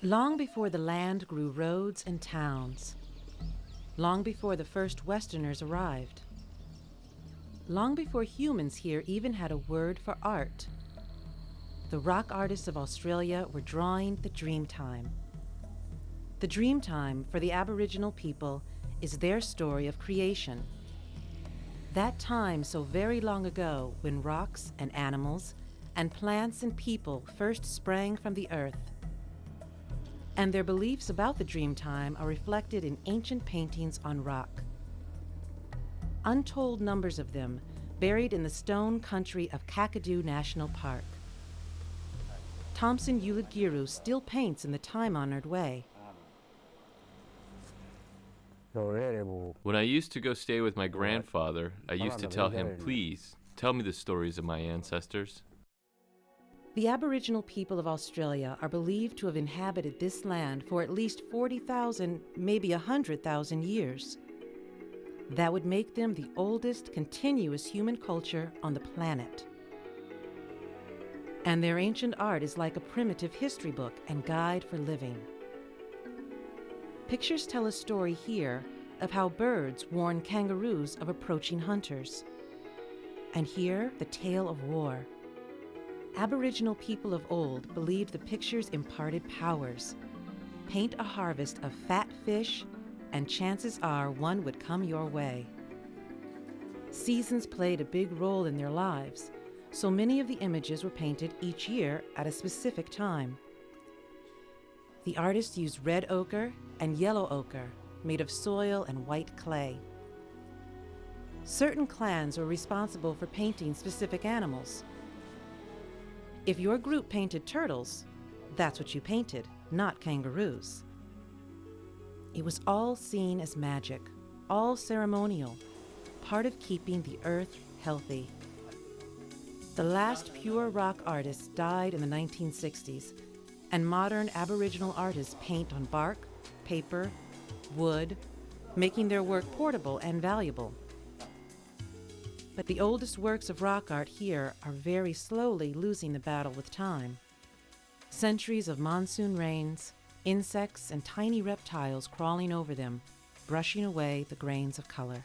Long before the land grew roads and towns, long before the first Westerners arrived, long before humans here even had a word for art, the rock artists of Australia were drawing the Dreamtime. The Dreamtime for the Aboriginal people is their story of creation. That time so very long ago when rocks and animals and plants and people first sprang from the earth. And their beliefs about the Dreamtime are reflected in ancient paintings on rock. Untold numbers of them buried in the stone country of Kakadu National Park. Thompson Yuligiru still paints in the time-honored way. When I used to go stay with my grandfather, I used to tell him, "Please, tell me the stories of my ancestors." The Aboriginal people of Australia are believed to have inhabited this land for at least 40,000, maybe 100,000 years. That would make them the oldest continuous human culture on the planet. And their ancient art is like a primitive history book and guide for living. Pictures tell a story here of how birds warn kangaroos of approaching hunters. And here, the tale of war. Aboriginal people of old believed the pictures imparted powers. Paint a harvest of fat fish, and chances are one would come your way. Seasons played a big role in their lives, so many of the images were painted each year at a specific time. The artists used red ochre and yellow ochre, made of soil and white clay. Certain clans were responsible for painting specific animals. If your group painted turtles, that's what you painted, not kangaroos. It was all seen as magic, all ceremonial, part of keeping the earth healthy. The last pure rock artists died in the 1960s, and modern Aboriginal artists paint on bark, paper, wood, making their work portable and valuable. But the oldest works of rock art here are very slowly losing the battle with time. Centuries of monsoon rains, insects and tiny reptiles crawling over them, brushing away the grains of color.